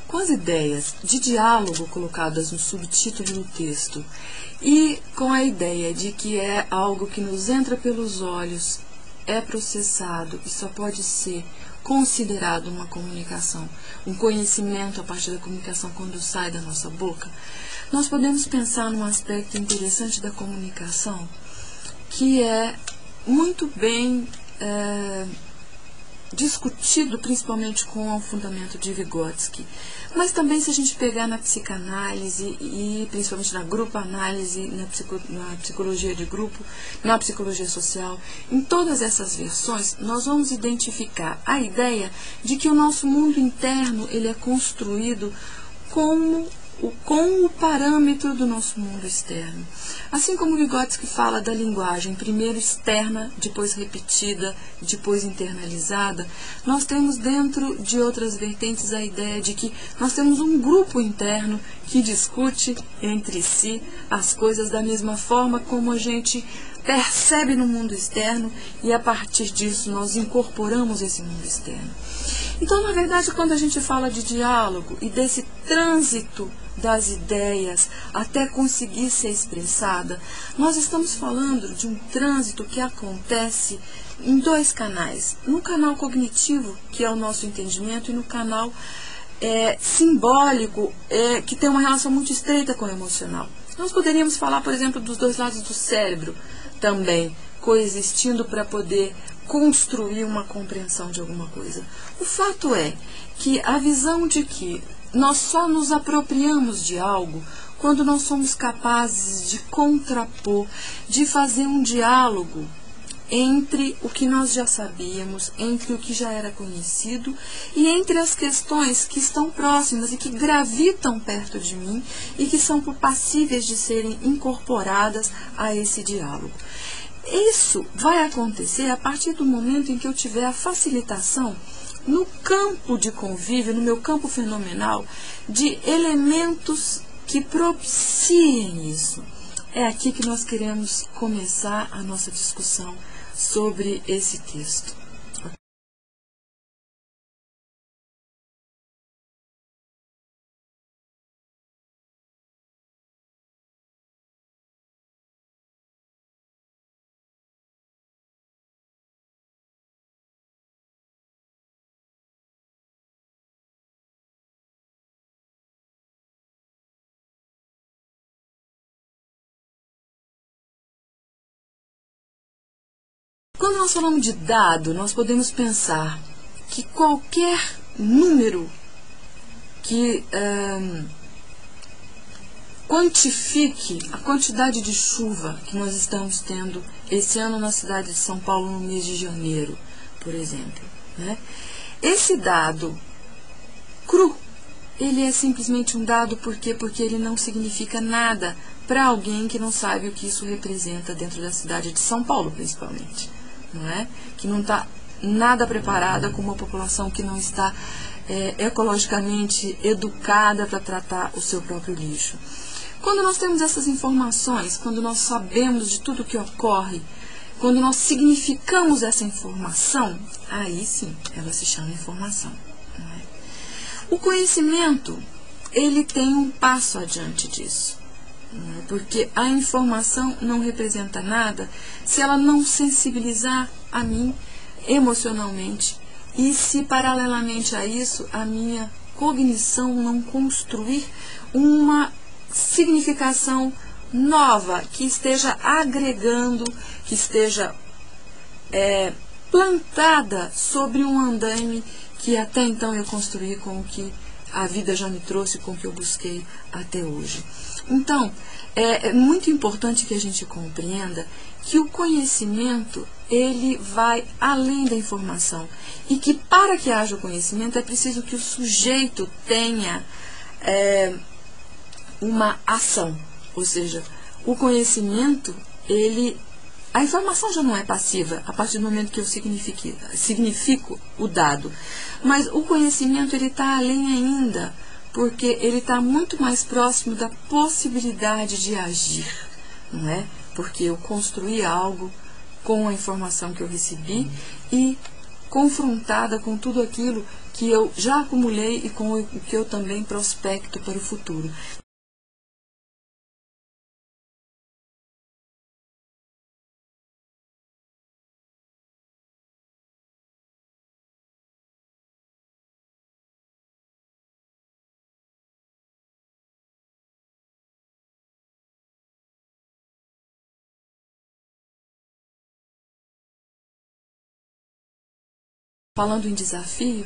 com as ideias de diálogo colocadas no subtítulo do texto e com a ideia de que é algo que nos entra pelos olhos, é processado e só pode ser considerado uma comunicação, um conhecimento a partir da comunicação quando sai da nossa boca, nós podemos pensar num aspecto interessante da comunicação que é muito bem discutido, principalmente com o fundamento de Vygotsky. Mas também, se a gente pegar na psicanálise e principalmente na grupo-análise, na psicologia de grupo, na psicologia social, em todas essas versões, nós vamos identificar a ideia de que o nosso mundo interno ele é construído com o parâmetro do nosso mundo externo. Assim como Vygotsky fala da linguagem, primeiro externa, depois repetida, depois internalizada, nós temos dentro de outras vertentes a ideia de que nós temos um grupo interno que discute entre si as coisas da mesma forma como a gente percebe no mundo externo e a partir disso nós incorporamos esse mundo externo. Então, na verdade, quando a gente fala de diálogo e desse trânsito das ideias até conseguir ser expressada, nós estamos falando de um trânsito que acontece em dois canais. No canal cognitivo, que é o nosso entendimento, e no canal simbólico, que tem uma relação muito estreita com o emocional. Nós poderíamos falar, por exemplo, dos dois lados do cérebro também, coexistindo para poder construir uma compreensão de alguma coisa. O fato é que a visão de que nós só nos apropriamos de algo quando nós somos capazes de contrapor, de fazer um diálogo entre o que nós já sabíamos, entre o que já era conhecido e entre as questões que estão próximas e que gravitam perto de mim e que são passíveis de serem incorporadas a esse diálogo. Isso vai acontecer a partir do momento em que eu tiver a facilitação no campo de convívio, no meu campo fenomenal, de elementos que propiciem isso. É aqui que nós queremos começar a nossa discussão sobre esse texto. Quando nós falamos de dado, nós podemos pensar que qualquer número que quantifique a quantidade de chuva que nós estamos tendo esse ano na cidade de São Paulo no mês de janeiro, por exemplo, né? Esse dado cru, ele é simplesmente um dado porque ele não significa nada para alguém que não sabe o que isso representa dentro da cidade de São Paulo, principalmente. Não é? Que não está nada preparada com uma população que não está ecologicamente educada para tratar o seu próprio lixo. Quando nós temos essas informações, quando nós sabemos de tudo que ocorre, quando nós significamos essa informação, aí sim, ela se chama informação. Não é? O conhecimento, ele tem um passo adiante disso. Porque a informação não representa nada se ela não sensibilizar a mim emocionalmente e se paralelamente a isso a minha cognição não construir uma significação nova que esteja agregando, que esteja plantada sobre um andaime que até então eu construí com o que a vida já me trouxe, com o que eu busquei até hoje. Então, é muito importante que a gente compreenda que o conhecimento, ele vai além da informação. E que para que haja o conhecimento, é preciso que o sujeito tenha uma ação. Ou seja, o conhecimento, a informação já não é passiva, a partir do momento que eu significo o dado. Mas o conhecimento, ele está além ainda, porque ele está muito mais próximo da possibilidade de agir, não é? Porque eu construí algo com a informação que eu recebi e confrontada com tudo aquilo que eu já acumulei e com o que eu também prospecto para o futuro. Falando em desafio,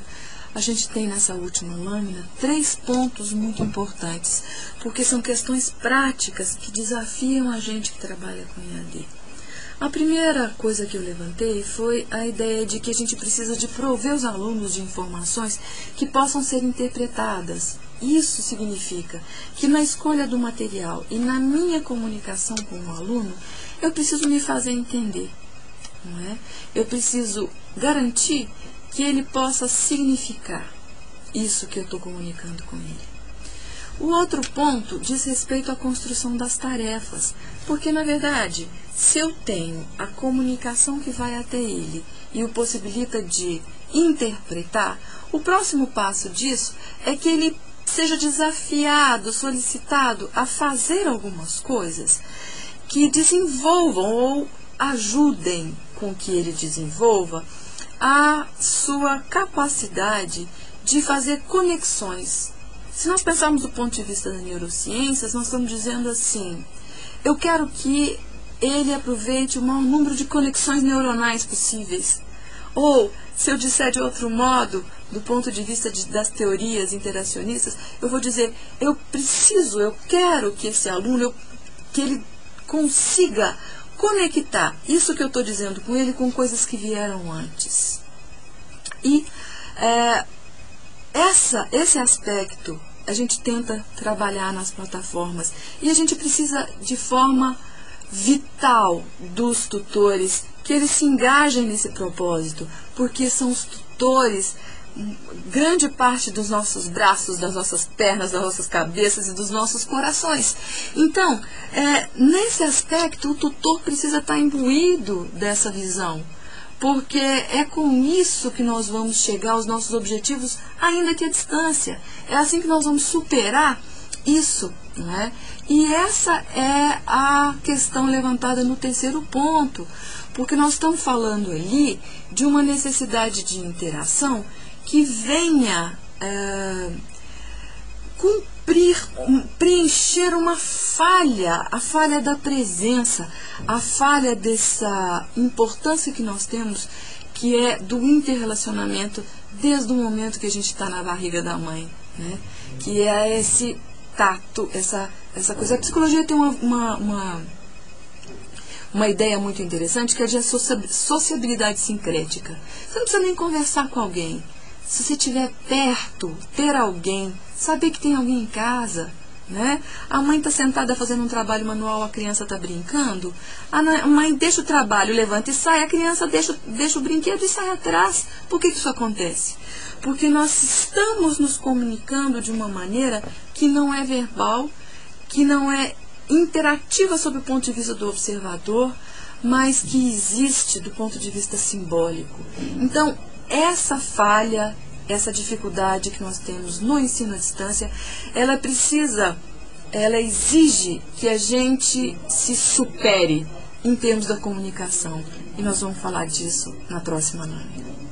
a gente tem nessa última lâmina 3 pontos muito importantes, porque são questões práticas que desafiam a gente que trabalha com EAD. A primeira coisa que eu levantei foi a ideia de que a gente precisa de prover os alunos de informações que possam ser interpretadas. Isso significa que na escolha do material e na minha comunicação com o aluno, eu preciso me fazer entender, não é? Eu preciso garantir que ele possa significar isso que eu estou comunicando com ele. O outro ponto diz respeito à construção das tarefas, porque, na verdade, se eu tenho a comunicação que vai até ele e o possibilita de interpretar, o próximo passo disso é que ele seja desafiado, solicitado a fazer algumas coisas que desenvolvam ou ajudem com que ele desenvolva a sua capacidade de fazer conexões. Se nós pensarmos do ponto de vista das neurociências, nós estamos dizendo assim, eu quero que ele aproveite o maior número de conexões neuronais possíveis. Ou, se eu disser de outro modo, do ponto de vista das teorias interacionistas, eu vou dizer, eu quero que esse aluno, que ele consiga conectar isso que eu estou dizendo com ele com coisas que vieram antes. E esse aspecto a gente tenta trabalhar nas plataformas e a gente precisa de forma vital dos tutores que eles se engajem nesse propósito, porque são os tutores grande parte dos nossos braços, das nossas pernas, das nossas cabeças e dos nossos corações. Então, nesse aspecto, o tutor precisa estar imbuído dessa visão, porque é com isso que nós vamos chegar aos nossos objetivos, ainda que à distância. É assim que nós vamos superar isso, não é? E essa é a questão levantada no terceiro ponto, porque nós estamos falando ali de uma necessidade de interação que venha preencher uma falha, a falha da presença, a falha dessa importância que nós temos, que é do interrelacionamento desde o momento que a gente está na barriga da mãe, né? Que é esse tato, essa coisa. A psicologia tem uma ideia muito interessante, que é de sociabilidade sincrética. Você não precisa nem conversar com alguém. Se você estiver perto, ter alguém, saber que tem alguém em casa, né? A mãe está sentada fazendo um trabalho manual, a criança está brincando, a mãe deixa o trabalho, levanta e sai, a criança deixa o brinquedo e sai atrás. Por que isso acontece? Porque nós estamos nos comunicando de uma maneira que não é verbal, que não é interativa sob o ponto de vista do observador, mas que existe do ponto de vista simbólico. Então, essa falha, essa dificuldade que nós temos no ensino à distância, ela exige que a gente se supere em termos da comunicação. E nós vamos falar disso na próxima lâmina.